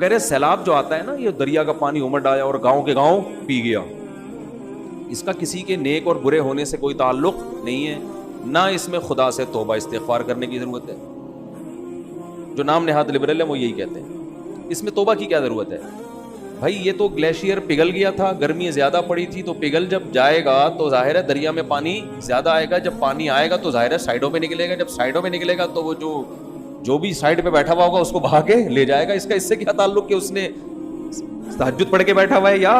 کہہ رہے سیلاب جو آتا ہے نا، یہ دریا کا پانی امڑ آیا اور گاؤں کے گاؤں پی گیا، اس کا کسی کے نیک اور برے ہونے سے کوئی تعلق نہیں ہے، نہ اس میں خدا سے توبہ استغفار کرنے کی ضرورت ہے. جو نام نہاد لبرل ہے وہ یہی کہتے ہیں، اس میں توبہ کی کیا ضرورت ہے بھائی؟ یہ تو گلیشیئر پگھل گیا تھا، گرمی زیادہ پڑی تھی، تو پگھل جب جائے گا تو ظاہر ہے دریا میں پانی زیادہ آئے گا، جب پانی آئے گا تو ظاہر ہے سائڈوں پہ نکلے گا، جب سائڈوں پہ نکلے گا تو وہ جو بھی سائڈ پہ بیٹھا ہوا ہوگا اس کو بہا کے لے جائے گا. اس سے کیا تعلق کہ اس نے تہجد پڑھ کے بیٹھا ہوا ہے یا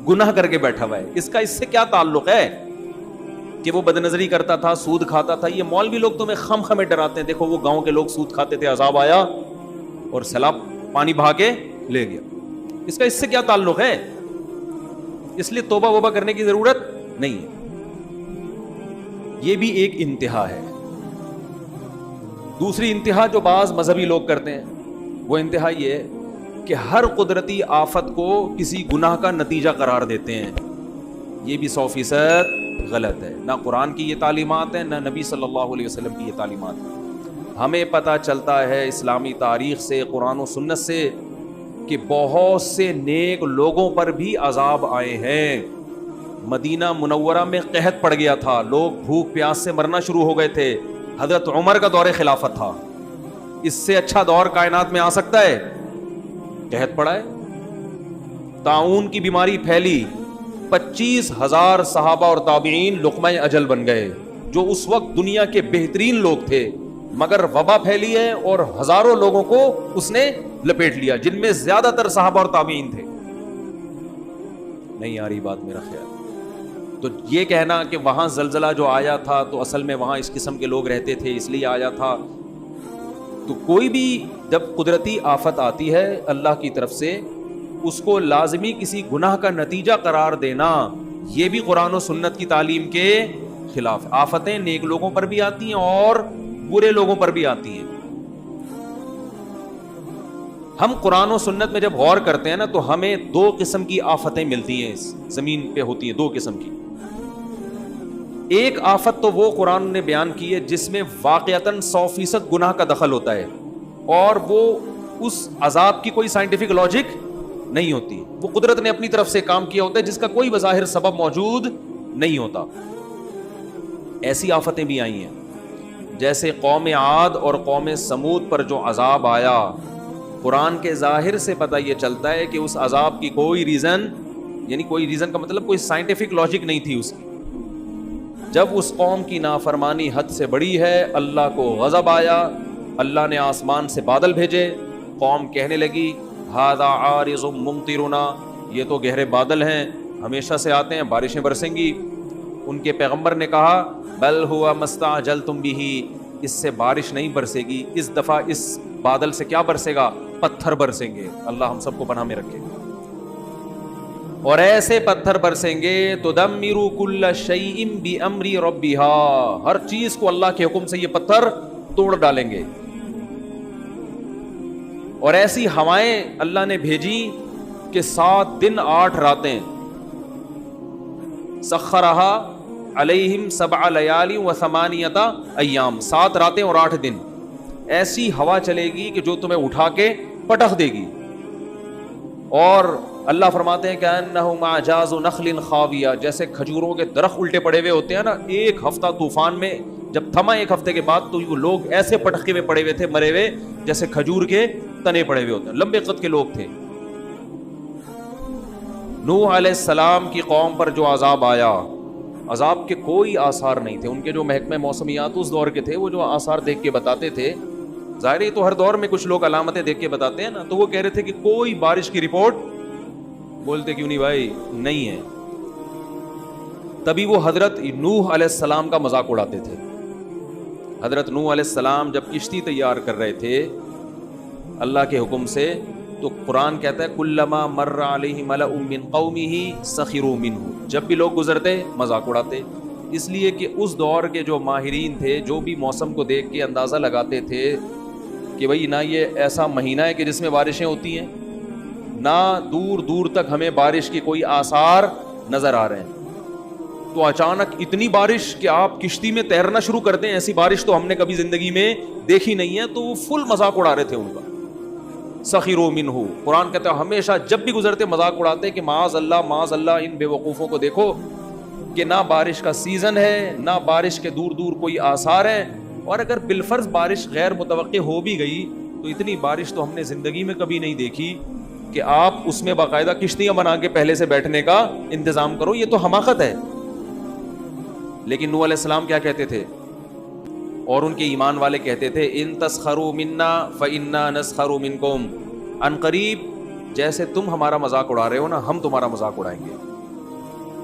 گناہ کر کے بیٹھا ہوا ہے؟ اس کا اس سے کیا تعلق ہے کہ وہ بد نظری کرتا تھا، سود کھاتا تھا؟ یہ مولوی لوگ تمہیں خم خمے ڈراتے ہیں، دیکھو وہ گاؤں کے لوگ سود کھاتے تھے، عذاب آیا اور سیلاب پانی بہا کے لے گیا. اس کا اس سے کیا تعلق ہے؟ اس لیے توبہ وبہ کرنے کی ضرورت نہیں ہے. یہ بھی ایک انتہا ہے. دوسری انتہا جو بعض مذہبی لوگ کرتے ہیں وہ انتہا یہ ہے کہ ہر قدرتی آفت کو کسی گناہ کا نتیجہ قرار دیتے ہیں. یہ بھی 100% غلط ہے. نہ قرآن کی یہ تعلیمات ہیں، نہ نبی صلی اللہ علیہ وسلم کی یہ تعلیمات ہیں. ہمیں پتہ چلتا ہے اسلامی تاریخ سے، قرآن و سنت سے، کہ بہت سے نیک لوگوں پر بھی عذاب آئے ہیں. مدینہ منورہ میں قحط پڑ گیا تھا، لوگ بھوک پیاس سے مرنا شروع ہو گئے تھے. حضرت عمر کا دور خلافت تھا. اس سے اچھا دور کائنات میں آ سکتا ہے؟ قحط پڑا ہے، طاعون کی بیماری پھیلی، 25,000 صحابہ اور تابعین لقمہ اجل بن گئے، جو اس وقت دنیا کے بہترین لوگ تھے، مگر وبا پھیلی ہے اور ہزاروں لوگوں کو اس نے لپیٹ لیا، جن میں زیادہ تر صحابہ اور تابعین تھے. نہیں آ رہی بات میرا خیال؟ تو یہ کہنا کہ وہاں زلزلہ جو آیا تھا تو اصل میں وہاں اس قسم کے لوگ رہتے تھے اس لیے آیا تھا، تو کوئی بھی جب قدرتی آفت آتی ہے اللہ کی طرف سے، اس کو لازمی کسی گناہ کا نتیجہ قرار دینا، یہ بھی قرآن و سنت کی تعلیم کے خلاف. آفتیں نیک لوگوں پر بھی آتی ہیں اور برے لوگوں پر بھی آتی ہیں. ہم قرآن و سنت میں جب غور کرتے ہیں نا تو ہمیں 2 قسم کی آفتیں ملتی ہیں، اس زمین پہ ہوتی ہیں 2 قسم کی. ایک آفت تو وہ قرآن نے بیان کی ہے جس میں واقعتاً 100% گناہ کا دخل ہوتا ہے، اور وہ اس عذاب کی کوئی سائنٹیفک لاجک نہیں ہوتی، وہ قدرت نے اپنی طرف سے کام کیا ہوتا ہے جس کا کوئی بظاہر سبب موجود نہیں ہوتا. ایسی آفتیں بھی آئی ہیں، جیسے قوم عاد اور قوم سمود پر جو عذاب آیا. قرآن کے ظاہر سے پتہ یہ چلتا ہے کہ اس عذاب کی کوئی ریزن، یعنی کوئی ریزن کا مطلب کوئی سائنٹیفک لاجک نہیں تھی اس کی. جب اس قوم کی نافرمانی حد سے بڑی ہے، اللہ کو غضب آیا، اللہ نے آسمان سے بادل بھیجے. قوم کہنے لگی ھذا عارض ممطرنا، یہ تو گہرے بادل ہیں، ہمیشہ سے آتے ہیں، بارشیں برسیں گی. ان کے پیغمبر نے کہا بل ہوا مستعجلتم بہ، اس سے بارش نہیں برسے گی، اس دفعہ اس بادل سے کیا برسے گا؟ پتھر برسیں گے. اللہ ہم سب کو پناہ میں رکھے. اور ایسے پتھر برسیں گے تدمر کل شیء بامر ربها، ہر چیز کو اللہ کے حکم سے یہ پتھر توڑ ڈالیں گے. اور ایسی ہوائیں اللہ نے بھیجی کہ 7 دن 8 راتیں، سخرها علیہم 7 لیال و 8 ایام، 7 راتیں اور 8 دن ایسی ہوا چلے گی کہ جو تمہیں اٹھا کے پٹخ دے گی. اور اللہ فرماتے ہیں کہ انہم اعجاز نخل خاویہ، جیسے کھجوروں کے درخت الٹے پڑے ہوئے ہوتے ہیں نا، ایک ہفتہ طوفان میں جب تھما، 1 ہفتے کے بعد تو وہ لوگ ایسے پٹخے میں پڑے ہوئے تھے، مرے ہوئے، جیسے کھجور کے تنے پڑے ہوئے ہوتے ہیں. لمبے قد کے لوگ تھے. نوح علیہ السلام کی قوم پر جو عذاب آیا، عذاب کے کوئی آثار نہیں تھے. ان کے جو محکمہ موسمیات اس دور کے تھے، وہ جو آثار دیکھ کے بتاتے تھے، ظاہر ہے تو ہر دور میں کچھ لوگ علامتیں دیکھ کے بتاتے ہیں نا، تو وہ کہہ رہے تھے کہ کوئی بارش کی رپورٹ، بولتے کیوں نہیں بھائی؟ نہیں ہے. تبھی وہ حضرت نوح علیہ السلام کا مذاق اڑاتے تھے. حضرت نوح علیہ السلام جب کشتی تیار کر رہے تھے اللہ کے حکم سے، تو قرآن کہتا ہے کلما مر علیہ ملأ من قومہ سخروا منہ، جب بھی لوگ گزرتے مذاق اڑاتے. اس لیے کہ اس دور کے جو ماہرین تھے، جو بھی موسم کو دیکھ کے اندازہ لگاتے تھے کہ بھئی نہ یہ ایسا مہینہ ہے کہ جس میں بارشیں ہوتی ہیں، نہ دور دور تک ہمیں بارش کے کوئی آثار نظر آ رہے ہیں، تو اچانک اتنی بارش کہ آپ کشتی میں تیرنا شروع کرتے ہیں، ایسی بارش تو ہم نے کبھی زندگی میں دیکھی نہیں ہے. تو وہ فل مذاق اڑا رہے تھے ان کا. سخروا منہ. قرآن کہتا ہے ہمیشہ جب بھی گزرتے مذاق اڑاتے کہ معاذ اللہ ان بے وقوفوں کو دیکھو کہ نہ بارش کا سیزن ہے نہ بارش کے دور دور کوئی آثار ہیں, اور اگر بالفرض بارش غیر متوقع ہو بھی گئی تو اتنی بارش تو ہم نے زندگی میں کبھی نہیں دیکھی کہ آپ اس میں باقاعدہ کشتیاں بنا کے پہلے سے بیٹھنے کا انتظام کرو, یہ تو حماقت ہے. لیکن نوح علیہ السلام کیا کہتے تھے, اور ان کے ایمان والے کہتے تھے ان تسخروا منا فإنا نسخر منکم, ان قریب جیسے تم ہمارا مذاق اڑا رہے ہو نا ہم تمہارا مذاق اڑائیں گے.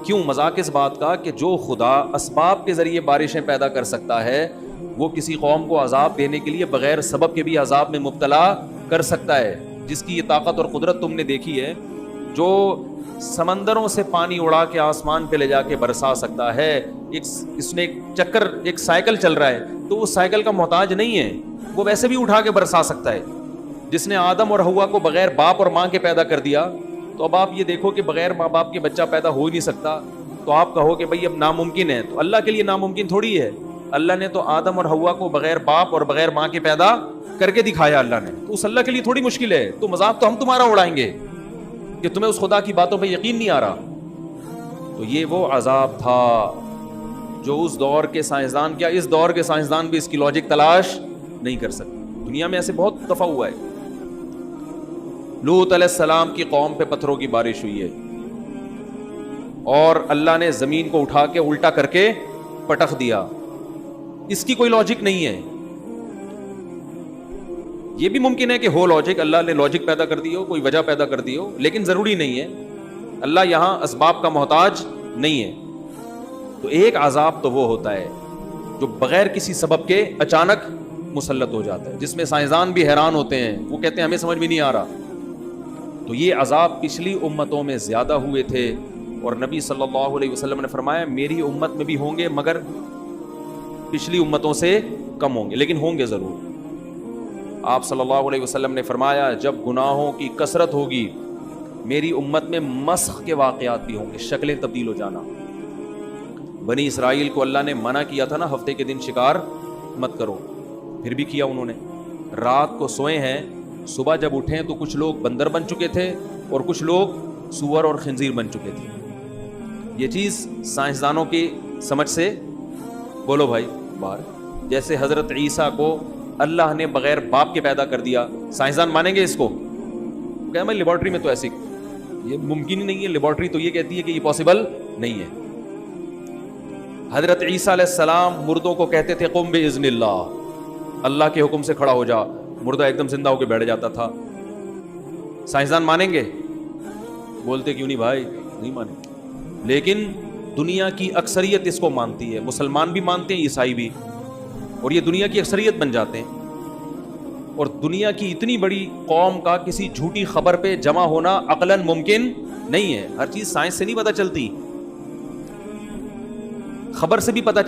کیوں مذاق اس بات کا کہ جو خدا اسباب کے ذریعے بارشیں پیدا کر سکتا ہے وہ کسی قوم کو عذاب دینے کے لیے بغیر سبب کے بھی عذاب میں مبتلا کر سکتا ہے. جس کی یہ طاقت اور قدرت تم نے دیکھی ہے, جو سمندروں سے پانی اڑا کے آسمان پہ لے جا کے برسا سکتا ہے, اس نے ایک چکر ایک سائیکل چل رہا ہے تو اس سائیکل کا محتاج نہیں ہے, وہ ویسے بھی اٹھا کے برسا سکتا ہے. جس نے آدم اور حوا کو بغیر باپ اور ماں کے پیدا کر دیا, تو اب آپ یہ دیکھو کہ بغیر ماں باپ کے بچہ پیدا ہو ہی نہیں سکتا, تو آپ کہو کہ بھئی اب ناممکن ہے, تو اللہ کے لیے ناممکن تھوڑی ہے. اللہ نے تو آدم اور حوا کو بغیر باپ اور بغیر ماں کے پیدا کر کے دکھایا اللہ نے, تو اس اللہ کے لیے تھوڑی مشکل ہے. تو مذاق تو ہم تمہارا اڑائیں گے کہ تمہیں اس خدا کی باتوں پہ یقین نہیں آ رہا. تو یہ وہ عذاب تھا جو اس دور کے سائنسدان, کیا اس دور کے سائنسدان بھی اس کی لاجک تلاش نہیں کر سکتے. دنیا میں ایسے بہت دفعہ ہوا ہے. لوط علیہ السلام کی قوم پہ پتھروں کی بارش ہوئی ہے اور اللہ نے زمین کو اٹھا کے الٹا کر کے پٹخ دیا. اس کی کوئی لاجک نہیں ہے. یہ بھی ممکن ہے کہ ہو لاجک, اللہ نے لاجک پیدا کر دی ہو, کوئی وجہ پیدا کر دی ہو, لیکن ضروری نہیں ہے. اللہ یہاں اسباب کا محتاج نہیں ہے. تو ایک عذاب تو وہ ہوتا ہے جو بغیر کسی سبب کے اچانک مسلط ہو جاتا ہے, جس میں سائنسدان بھی حیران ہوتے ہیں, وہ کہتے ہیں ہمیں سمجھ بھی نہیں آ رہا. تو یہ عذاب پچھلی امتوں میں زیادہ ہوئے تھے, اور نبی صلی اللہ علیہ وسلم نے فرمایا میری امت میں بھی ہوں گے مگر پچھلی امتوں سے کم ہوں گے, لیکن ہوں گے ضرور. آپ صلی اللہ علیہ وسلم نے فرمایا جب گناہوں کی کثرت ہوگی میری امت میں مسخ کے واقعات بھی ہوں گے, شکلیں تبدیل ہو جانا. بنی اسرائیل کو اللہ نے منع کیا تھا نا ہفتے کے دن شکار مت کرو, پھر بھی کیا انہوں نے. رات کو سوئے ہیں, صبح جب اٹھیں تو کچھ لوگ بندر بن چکے تھے اور کچھ لوگ سور اور خنزیر بن چکے تھے. یہ چیز سائنسدانوں کی سمجھ سے بولو بھائی باہر. جیسے حضرت عیسیٰ کو اللہ نے بغیر باپ کے پیدا کر دیا, سائنسدان مانیں گے اس کو؟ کہ میں لیبارٹری میں تو ایسی, یہ ممکن ہی نہیں ہے. لیبارٹری تو یہ کہتی ہے کہ یہ پاسبل نہیں ہے. حضرت عیسیٰ علیہ السلام مردوں کو کہتے تھے قم باذن اللہ, اللہ کے حکم سے کھڑا ہو جا, مردہ ایک دم زندہ ہو کے بیٹھ جاتا تھا. سائنسدان مانیں گے؟ بولتے کیوں نہیں بھائی, نہیں مانیں. لیکن دنیا کی اکثریت اس کو مانتی ہے, مسلمان بھی مانتے ہیں, عیسائی بھی, اور یہ دنیا کی اکثریت بن جاتے ہیں. اور دنیا کی اتنی بڑی قوم کا کسی جھوٹی خبر پہ جمع ہونا عقلاً ممکن نہیں ہے. ہر چیز سائنس سے نہیں پتہ چلتی, خبر سے بھی پتہ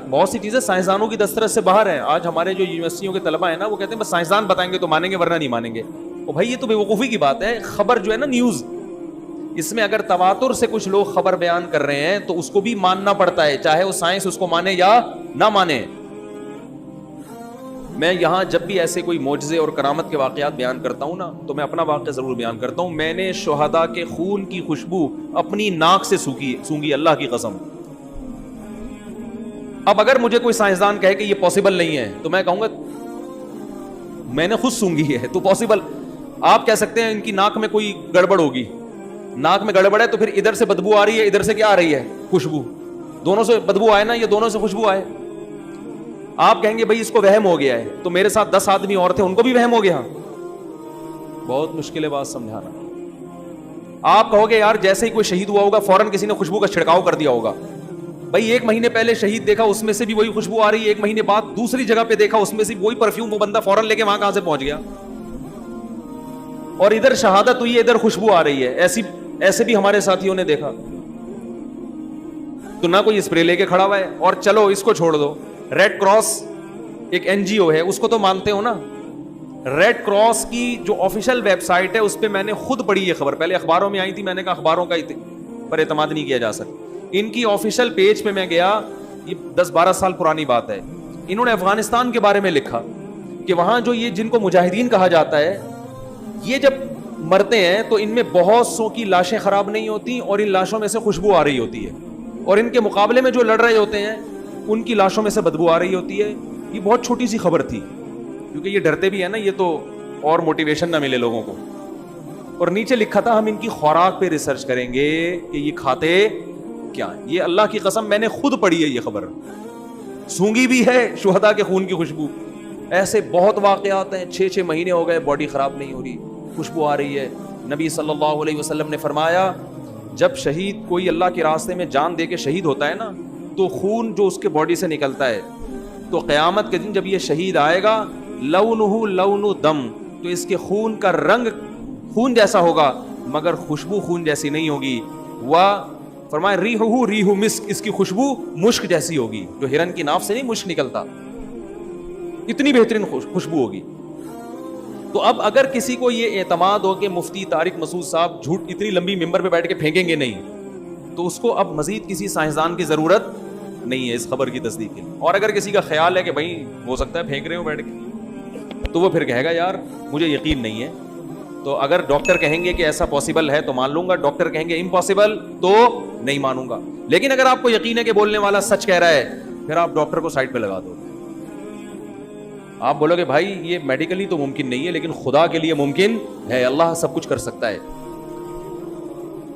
بہت سی چیزیں سائنسدانوں کی دسترس سے باہر ہیں. آج ہمارے جو یونیورسٹیوں کے طلبہ ہیں نا, وہ کہتے ہیں بس سائنسدان بتائیں گے تو مانیں گے ورنہ نہیں مانیں گے. اور بھائی یہ تو بے وقوفی کی بات ہے. خبر جو ہے نا نیوز, اس میں اگر تواتر سے کچھ لوگ خبر بیان کر رہے ہیں تو اس کو بھی ماننا پڑتا ہے, چاہے وہ سائنس اس کو مانے یا نہ مانے. میں یہاں جب بھی ایسے کوئی معجزے اور کرامت کے واقعات بیان کرتا ہوں نا, تو میں اپنا واقعہ ضرور بیان کرتا ہوں. میں نے شہداء کے خون کی خوشبو اپنی ناک سے سونگی, اللہ کی قسم. اب اگر مجھے کوئی سائنسدان کہے کہ یہ پاسبل نہیں ہے تو میں کہوں گا میں نے خود سونگی ہے تو پاسبل. آپ کہہ سکتے ہیں ان کی ناک میں کوئی گڑبڑ ہوگی, ناک میں گڑبڑ ہے تو پھر ادھر سے بدبو آ رہی ہے, ادھر سے کیا آ رہی ہے, خوشبو. دونوں سے بدبو آئے نا, یہ دونوں سے خوشبو آئے. آپ کہیں گے بھائی اس کو وہم ہو گیا ہے, تو میرے ساتھ 10 آدمی اور تھے, ان کو بھی وہم ہو گیا. بہت مشکل ہے بات سمجھانا. آپ کہو گے یار جیسے ہی کوئی شہید ہوا ہوگا فوراً کسی نے خوشبو کا چھڑکاؤ کر دیا ہوگا. بھائی 1 مہینے پہلے شہید دیکھا, اس میں سے بھی وہی خوشبو آ رہی ہے. 1 مہینے بعد دوسری جگہ پہ دیکھا, اس میں سے وہی پرفیوم, وہ بندہ فوراً لے کے وہاں کہاں سے پہنچ گیا. اور ادھر شہادت ہوئی ہے, ادھر خوشبو آ رہی ہے. ایسے بھی ہمارے ساتھیوں نے دیکھا. تو نہ کوئی اسپرے لے کے کھڑا ہوا ہے. اور چلو اس کو چھوڑ دو, ریڈ کراس ایک NGO ہے, اس کو تو مانتے ہو نا. ریڈ کراس کی جو آفیشیل ویب سائٹ ہے اس پہ میں نے خود پڑھی یہ خبر, پہلے اخباروں میں آئی تھی, میں نے کہا اخباروں کا پر اعتماد نہیں کیا جا سکتا. ان کی آفیشیل پیج پہ میں گیا, یہ 10-12 سال پرانی بات ہے. انہوں نے افغانستان کے بارے میں لکھا کہ وہاں جو یہ جن کو مجاہدین کہا جاتا ہے, یہ جب مرتے ہیں تو ان میں بہت سو کی لاشیں خراب نہیں ہوتی اور ان لاشوں میں سے خوشبو آ رہی ہوتی ہے, اور ان کے مقابلے میں جو لڑ رہے ہوتے ہیں ان کی لاشوں میں سے بدبو آ رہی ہوتی ہے. یہ بہت چھوٹی سی خبر تھی, کیونکہ یہ ڈرتے بھی ہیں نا, یہ تو اور موٹیویشن نہ ملے لوگوں کو. اور نیچے لکھا تھا ہم ان کی خوراک پہ ریسرچ کریں گے کہ یہ کھاتے کیا ہیں. یہ اللہ کی قسم میں نے خود پڑھی ہے یہ خبر, سونگی بھی ہے شہداء کے خون کی خوشبو. ایسے بہت واقعات ہیں, 6 مہینے ہو گئے باڈی خراب نہیں ہو رہی, خوشبو آ رہی ہے. نبی صلی اللہ علیہ وسلم نے فرمایا جب شہید کوئی اللہ کے راستے میں جان دے کے شہید ہوتا ہے نا, تو خون جو اس کے باڈی سے نکلتا ہے, تو قیامت کے دن جب یہ شہید آئے گا لونہ لون دم, تو اس کے خون کا رنگ خون جیسا ہوگا مگر خوشبو خون جیسی نہیں ہوگی. فرمایا ریحہ ریح مسک, اس کی خوشبو مشک جیسی ہوگی, جو ہرن کی ناف سے نہیں مشک نکلتا, اتنی بہترین خوشبو ہوگی. تو اب اگر کسی کو یہ اعتماد ہو کہ مفتی طارق مسعود صاحب جھوٹ اتنی لمبی ممبر پہ بیٹھ کے پھینکیں گے نہیں, تو اس کو اب مزید کسی سائنسدان کی ضرورت نہیں ہے اس خبر کی تصدیق کے لیے. اور اگر کسی کا خیال ہے کہ بھائی ہو سکتا ہے پھینک رہے ہو بیٹھ کے, تو وہ پھر کہے گا یار مجھے یقین نہیں ہے. تو اگر ڈاکٹر کہیں گے کہ ایسا پاسبل ہے تو مان لوں گا, ڈاکٹر کہیں گے امپاسبل تو نہیں مانوں گا. لیکن اگر آپ کو یقین ہے کہ بولنے والا سچ کہہ رہا ہے, پھر آپ ڈاکٹر کو سائڈ پہ لگا دو. آپ بولو گے بھائی یہ میڈیکلی تو ممکن نہیں ہے لیکن خدا کے لیے ممکن ہے, اللہ سب کچھ کر سکتا ہے.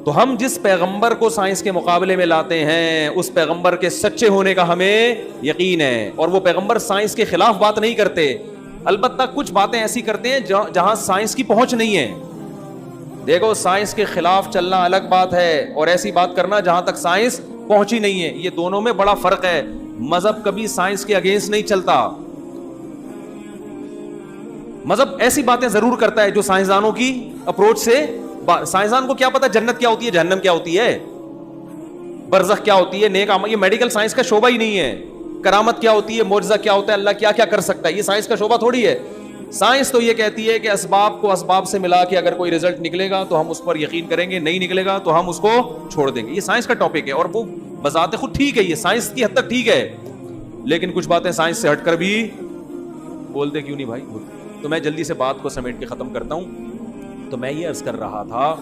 تو ہم جس پیغمبر کو سائنس کے مقابلے میں لاتے ہیں اس پیغمبر کے سچے ہونے کا ہمیں یقین ہے, اور وہ پیغمبر سائنس کے خلاف بات نہیں کرتے. البتہ کچھ باتیں ایسی کرتے ہیں جہاں سائنس کی پہنچ نہیں ہے. دیکھو سائنس کے خلاف چلنا الگ بات ہے اور ایسی بات کرنا جہاں تک سائنس پہنچی نہیں ہے, یہ دونوں میں بڑا فرق ہے. مذہب کبھی سائنس کے اگینسٹ نہیں چلتا, مذہب ایسی باتیں ضرور کرتا ہے جو سائنسدانوں کی اپروچ سے. سائنسدان کو کیا پتا جنت کیا ہوتی ہے, جہنم کیا ہوتی ہے, برزخ کیا ہوتی ہے, نیک عمل, یہ میڈیکل سائنس کا شعبہ ہی نہیں ہے. کرامت کیا ہوتی ہے, معجزہ کیا ہوتا ہے, اللہ کیا کیا کر سکتا ہے, یہ سائنس کا شعبہ تھوڑی ہے. سائنس تو یہ کہتی ہے کہ اسباب کو اسباب سے ملا کے اگر کوئی رزلٹ نکلے گا تو ہم اس پر یقین کریں گے, نہیں نکلے گا تو ہم اس کو چھوڑ دیں گے. یہ سائنس کا ٹاپک ہے اور وہ بذات خود ٹھیک ہے, یہ سائنس کی حد تک ٹھیک ہے, لیکن کچھ باتیں سائنس سے ہٹ کر بھی بولتے کیوں نہیں بھائی. تو میں جلدی سے بات کو سمیٹ کے ختم کرتا ہوں. تو میں یہ عرض کر رہا تھا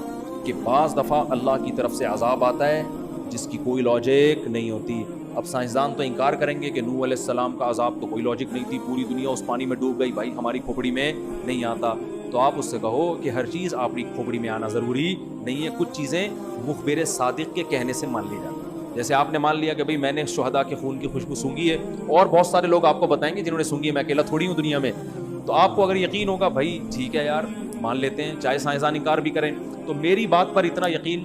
کہ بعض دفعہ اللہ کی طرف سے عذاب آتا ہے جس کی کوئی لاجک نہیں ہوتی. اب سائنسدان تو انکار کریں گے کہ نوح علیہ السلام کا عذاب تو کوئی لاجک نہیں تھی, پوری دنیا اس پانی میں ڈوب گئی, بھائی ہماری کھوپڑی میں نہیں آتا. تو آپ اس سے کہو کہ ہر چیز آپ کی کھوپڑی میں آنا ضروری نہیں ہے, کچھ چیزیں مخبر صادق کے کہنے سے مان لی جاتی. جیسے آپ نے مان لیا کہ بھائی میں نے شہداء کے خون کی خوشبو سونگھی ہے, اور بہت سارے لوگ آپ کو بتائیں گے جنہوں نے سونگھی ہے, میں اکیلا تھوڑی ہوں دنیا میں. تو آپ کو اگر یقین ہوگا بھائی ٹھیک ہے یار مان لیتے ہیں, چاہے سائنسدان انکار بھی کریں, تو میری بات پر اتنا یقین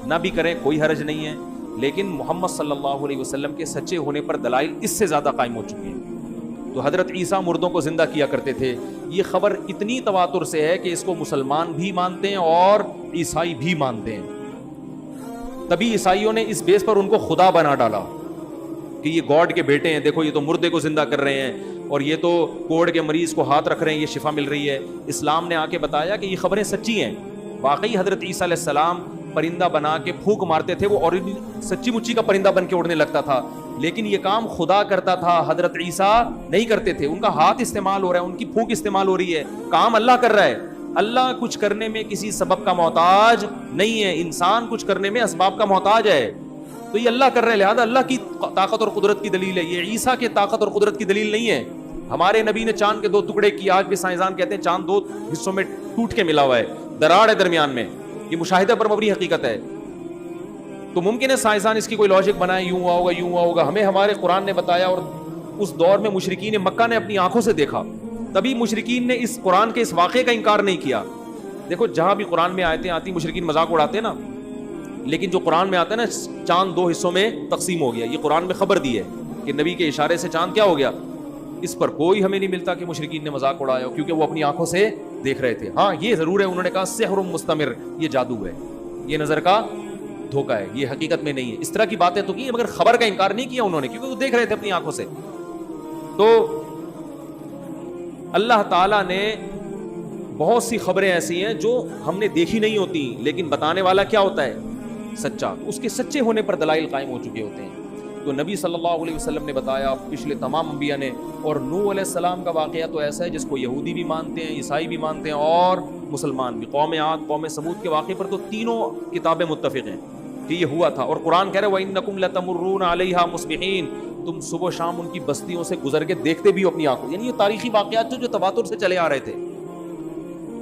نہ بھی کریں, کوئی حرج نہیں ہے. لیکن محمد صلی اللہ علیہ وسلم کے سچے ہونے پر دلائل اس سے زیادہ قائم ہو چکی ہیں. تو حضرت عیسیٰ مردوں کو زندہ کیا کرتے تھے, یہ خبر اتنی تواتر سے ہے کہ اس کو مسلمان بھی مانتے ہیں اور عیسائی بھی مانتے ہیں. تبھی عیسائیوں نے اس بیس پر ان کو خدا بنا ڈالا کہ یہ گاڈ کے بیٹے ہیں, دیکھو یہ تو مردے کو زندہ کر رہے ہیں, اور یہ تو کوڑ کے مریض کو ہاتھ رکھ رہے ہیں, یہ شفا مل رہی ہے. اسلام نے آ کے بتایا کہ یہ خبریں سچی ہیں. واقعی حضرت عیسیٰ علیہ السلام پرندہ بنا کے پھونک مارتے تھے, وہ اوریجنل سچی مچی کا پرندہ بن کے اڑنے لگتا تھا, لیکن یہ کام خدا کرتا تھا, حضرت عیسیٰ نہیں کرتے تھے. ان کا ہاتھ استعمال ہو رہا ہے, ان کی پھونک استعمال ہو رہی ہے, کام اللہ کر رہا ہے. اللہ کچھ کرنے میں کسی سبب کا محتاج نہیں ہے, انسان کچھ کرنے میں اسباب کا محتاج ہے. تو یہ اللہ کر رہے ہیں, لہذا اللہ کی طاقت اور قدرت کی دلیل ہے, یہ عیسیٰ کے طاقت اور قدرت کی دلیل نہیں ہے. ہمارے نبی نے چاند کے 2 ٹکڑے کیے, آج بھی سائنسدان کہتے ہیں چاند 2 حصوں میں ٹوٹ کے ملا ہوا ہے, دراڑ ہے درمیان میں, یہ مشاہدہ پر مبنی حقیقت ہے. تو ممکن ہے سائنسدان اس کی کوئی لاجک بنائے, یوں ہوا ہوگا یوں ہوا ہوگا, ہمیں ہمارے قرآن نے بتایا, اور اس دور میں مشرکین مکہ نے اپنی آنکھوں سے دیکھا, تبھی مشرکین نے اس قرآن کے اس واقعے کا انکار نہیں کیا. دیکھو جہاں بھی قرآن میں آیتیں آتی مشرکین مذاق اڑاتے ہیں نا, لیکن جو قرآن میں آتا ہے نا چاند 2 حصوں میں تقسیم ہو گیا, یہ قرآن میں خبر دی ہے کہ نبی کے اشارے سے چاند کیا ہو گیا, اس پر کوئی ہمیں نہیں ملتا کہ مشرکین نے مذاق اڑایا, کیونکہ وہ اپنی آنکھوں سے دیکھ رہے تھے. ہاں یہ ضرور ہے, انہوں نے کہا سحر مستمر, یہ جادو ہے, یہ نظر کا دھوکہ ہے, یہ حقیقت میں نہیں ہے. اس طرح کی باتیں تو کی مگر خبر کا انکار نہیں کیا انہوں نے, کیونکہ وہ دیکھ رہے تھے اپنی آنکھوں سے. تو اللہ تعالیٰ نے بہت سی خبریں ایسی ہیں جو ہم نے دیکھی نہیں ہوتی, لیکن بتانے والا کیا ہوتا ہے سچا, اس کے سچے ہونے پر دلائل قائم ہو چکے ہوتے ہیں. تو نبی صلی اللہ علیہ وسلم نے بتایا, پچھلے تمام انبیاء نے, اور نوح علیہ السلام کا واقعہ تو ایسا ہے جس کو یہودی بھی مانتے ہیں, عیسائی بھی مانتے ہیں اور مسلمان بھی، قوم عاد، قوم سمود کے واقعے پر تو تینوں کتابیں متفق ہیں کہ یہ ہوا تھا، اور قرآن کہہ رہا ہے وَإِنَّكُمْ لَتَمُرُّونَ عَلَيْهَا مُصْبِحِينَ، تم صبح و شام ان کی بستیوں سے گزر کے دیکھتے بھی ہو اپنی آنکھوں. یعنی یہ تاریخی واقعات تھے جو تواتر سے چلے آ رہے تھے،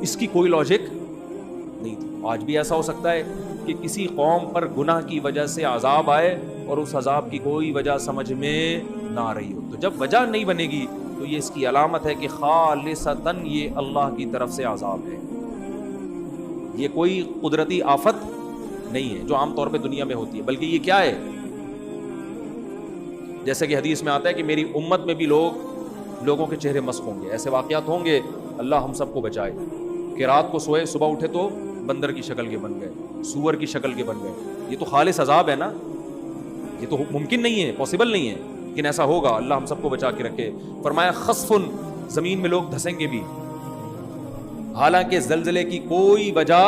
اس کی کوئی لاجک نہیں تھی. آج بھی ایسا ہو سکتا ہے کہ کسی قوم پر گناہ کی وجہ سے عذاب آئے اور اس عذاب کی کوئی وجہ سمجھ میں نہ آ رہی ہو. تو جب وجہ نہیں بنے گی تو یہ اس کی علامت ہے کہ خالصتاً یہ اللہ کی طرف سے عذاب ہے، یہ کوئی قدرتی آفت نہیں ہے جو عام طور پہ دنیا میں ہوتی ہے، بلکہ یہ کیا ہے؟ جیسے کہ حدیث میں آتا ہے کہ میری امت میں بھی لوگوں کے چہرے مسخ ہوں گے. ایسے واقعات ہوں گے، اللہ ہم سب کو بچائے، کہ رات کو سوئے صبح اٹھے تو بندر کی شکل کے بن گئے، سور کی شکل کے بن گئے. یہ تو خالص عذاب ہے نا، یہ تو ممکن نہیں ہے، پاسبل نہیں ہے، لیکن ایسا ہوگا. اللہ ہم سب کو بچا کے رکھے. فرمایا خسفن، زمین میں لوگ دھسیں گے بھی، حالانکہ زلزلے کی کوئی وجہ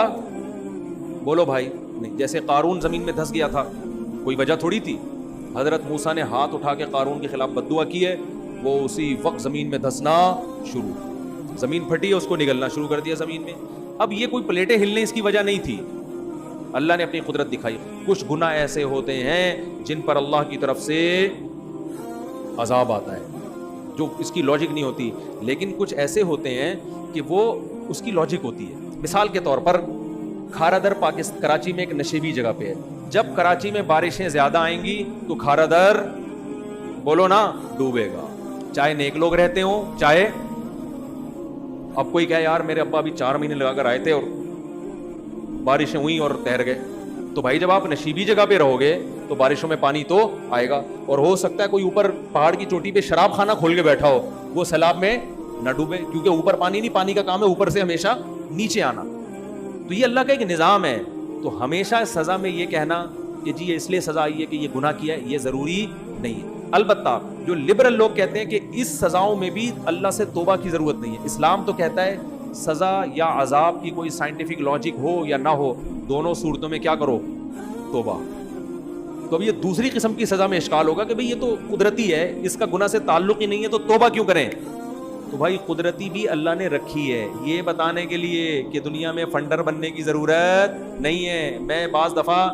بولو بھائی نہیں. جیسے قارون زمین میں دھس گیا تھا، کوئی وجہ تھوڑی تھی. حضرت موسیٰ نے ہاتھ اٹھا کے قارون کے خلاف بد دعا کی ہے، وہ اسی وقت زمین میں دھسنا شروع، زمین پھٹی ہے، اس کو نگلنا شروع کر دیا زمین میں. اب یہ کوئی پلیٹیں ہلنے اس کی وجہ نہیں تھی، اللہ نے اپنی قدرت دکھائی. کچھ گناہ ایسے ہوتے ہیں جن پر اللہ کی طرف سے عذاب آتا ہے جو اس کی لاجک نہیں ہوتی، لیکن کچھ ایسے ہوتے ہیں کہ وہ اس کی لاجک ہوتی ہے. مثال کے طور پر کھارا در کراچی میں ایک نشیبی جگہ پہ ہے. جب کراچی میں بارشیں زیادہ آئیں گی تو کھارا در بولو نا ڈوبے گا، چاہے نیک لوگ رہتے ہوں چاہے. اب کوئی کہے یار میرے ابا ابھی 4 مہینے لگا کر آئے تھے اور بارشیں ہوئیں اور تیر گئے، تو بھائی جب آپ نشیبی جگہ پہ رہو گے تو بارشوں میں پانی تو آئے گا. اور ہو سکتا ہے کوئی اوپر پہاڑ کی چوٹی پہ شراب خانہ کھول کے بیٹھا ہو، وہ سیلاب میں نہ ڈوبے، کیونکہ اوپر پانی نہیں، پانی کا کام ہے اوپر سے ہمیشہ نیچے آنا. تو یہ اللہ کا ایک نظام ہے. تو ہمیشہ سزا میں یہ کہنا کہ جی یہ اس لیے سزا آئی ہے کہ یہ گناہ کیا ہے، یہ ضروری نہیں ہے. البتہ جو لبرل لوگ کہتے ہیں کہ اس سزاؤں میں بھی اللہ سے توبہ کی ضرورت نہیں ہے. اسلام تو کہتا ہے سزا یا عذاب کی کوئی سائنٹیفک لاجک ہو یا نہ ہو، دونوں صورتوں میں کیا کرو؟ توبہ. تو اب یہ دوسری قسم کی سزا میں اشکال ہوگا کہ بھئی یہ تو قدرتی ہے، اس کا گناہ سے تعلق ہی نہیں ہے، تو توبہ کیوں کریں؟ تو بھائی قدرتی بھی اللہ نے رکھی ہے یہ بتانے کے لیے کہ دنیا میں فنڈر بننے کی ضرورت نہیں ہے. میں بعض دفعہ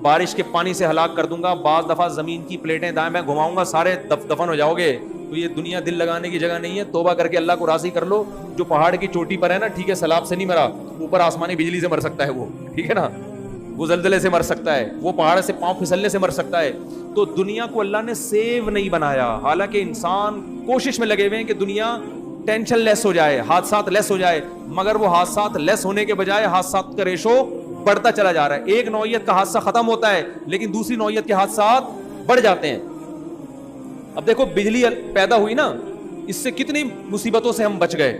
بارش کے پانی سے ہلاک کر دوں گا، بعض دفعہ زمین کی پلیٹیں دائیں بائیں گھماؤں گا، سارے دفن ہو جاؤ گے. تو یہ دنیا دل لگانے کی جگہ نہیں ہے. توبہ کر کے اللہ کو راضی کر لو. جو پہاڑ کی چوٹی پر ہے نا، ٹھیک ہے سیلاب سے نہیں مرا، اوپر آسمانی بجلی سے مر سکتا ہے وہ، ٹھیک ہے نا، وہ زلزلے سے مر سکتا ہے، وہ پہاڑ سے پاؤں پھسلنے سے مر سکتا ہے. تو دنیا کو اللہ نے سیو نہیں بنایا، حالانکہ انسان کوشش میں لگے ہوئے ہیں کہ دنیا ٹینشن لیس ہو جائے، حادثات لیس ہو جائے، مگر وہ حادثات لیس ہونے کے بجائے حادثات کا ریشو بڑھتا چلا جا رہا ہے. ایک نوعیت کا حادثہ ختم ہوتا ہے لیکن دوسری نوعیت کے حادثات بڑھ جاتے ہیں. اب دیکھو بجلی پیدا ہوئی نا، اس سے کتنی مصیبتوں سے ہم بچ گئے،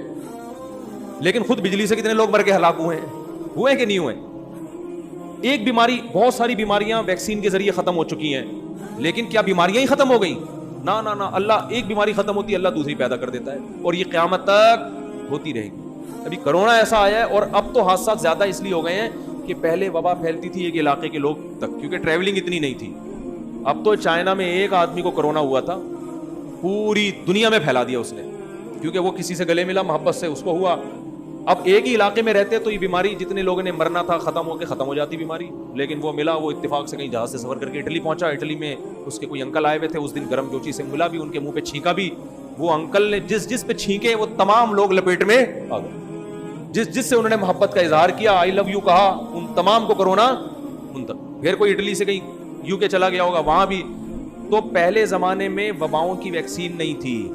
لیکن خود بجلی سے کتنے لوگ مر کے ہلاک ہوئے کہ نہیں ہوئے. ایک بیماری، بہت ساری بیماریاں ویکسین کے ذریعے ختم ہو چکی ہیں، لیکن کیا بیماریاں ہی ختم ہو گئیں؟ نہ نہ نہ، اللہ ایک بیماری ختم ہوتی ہے اللہ دوسری پیدا کر دیتا ہے، اور یہ قیامت تک ہوتی رہے گی. ابھی کرونا ایسا آیا ہے، اور اب تو حادثات زیادہ اس لیے ہو گئے ہیں کہ پہلے وبا پھیلتی تھی ایک علاقے کے لوگ تک، کیونکہ ٹریولنگ اتنی نہیں تھی. اب تو چائنا میں ایک آدمی کو کرونا ہوا تھا، پوری دنیا میں پھیلا دیا اس نے، کیونکہ وہ کسی سے گلے ملا محبت سے، اس کو ہوا. اب ایک ہی علاقے میں رہتے تو یہ بیماری جتنے لوگوں نے مرنا تھا ختم ہو جاتی بیماری، لیکن وہ ملا، وہ اتفاق سے کہیں جہاز سے سفر کر کے اٹلی پہنچا. اٹلی میں اس کے کوئی انکل آئے ہوئے تھے، اس دن گرم جوچی سے ملا بھی، ان کے منہ پہ چھینکا بھی. وہ انکل نے جس پہ چھینکے وہ تمام لوگ لپیٹ میں آ گئے. جس سے انہوں نے محبت کا اظہار کیا، آئی لو یو کہا، ان تمام کو کرونا منتقل. پھر کوئی اٹلی سے کہیں یو کے چلا گیا ہوگا، وہاں بھی. تو پہلے زمانے میں وباؤں کی ویکسین نہیں تھی،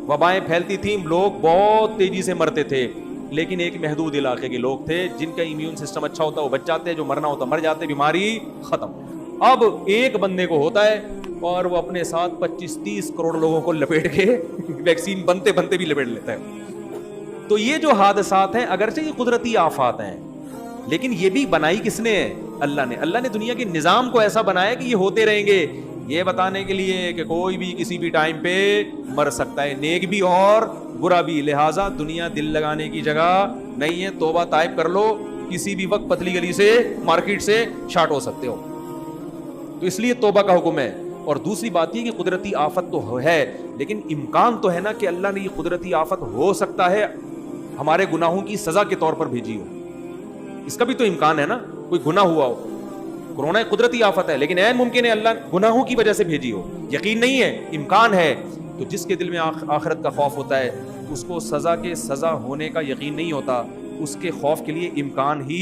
وبائیں پھیلتی تھیں، لوگ بہت تیزی سے مرتے تھے، لیکن ایک محدود علاقے کے لوگ تھے جن کا امیون سسٹم اچھا ہوتا وہ بچ جاتے، جو مرنا ہوتا مر جاتے، بیماری ختم. اب ایک بندے کو ہوتا ہے اور وہ اپنے ساتھ 25-30 کروڑ لوگوں کو لپیٹ کے ویکسین بنتے بنتے بھی لپیٹ لیتا ہے. تو یہ جو حادثات ہیں اگرچہ یہ قدرتی آفات ہیں، لیکن یہ بھی بنائی کس نے؟ اللہ نے. اللہ نے دنیا کے نظام کو ایسا بنایا کہ یہ ہوتے رہیں گے، یہ بتانے کے لیے کہ کوئی بھی کسی بھی ٹائم پہ مر سکتا ہے، نیک بھی اور برا بھی. لہٰذا دنیا دل لگانے کی جگہ نہیں ہے. توبہ طائب کر لو، کسی بھی وقت پتلی گلی سے مارکیٹ سے شارٹ ہو سکتے ہو. تو اس لیے توبہ کا حکم ہے. اور دوسری بات یہ کہ قدرتی آفت تو ہے، لیکن امکان تو ہے نا کہ اللہ نے یہ قدرتی آفت ہو سکتا ہے ہمارے گناہوں کی سزا کے طور پر بھیجی ہو. اس کا بھی تو امکان ہے نا, کوئی گناہ ہوا ہو. کورونا ایک قدرتی آفت ہے, لیکن عین ممکن ہے اللہ گناہوں کی وجہ سے بھیجی ہو. یقین نہیں ہے, امکان ہے. تو جس کے دل میں آخرت کا خوف ہوتا ہے, اس کو سزا کے سزا ہونے کا یقین نہیں ہوتا, اس کے خوف کے لیے امکان ہی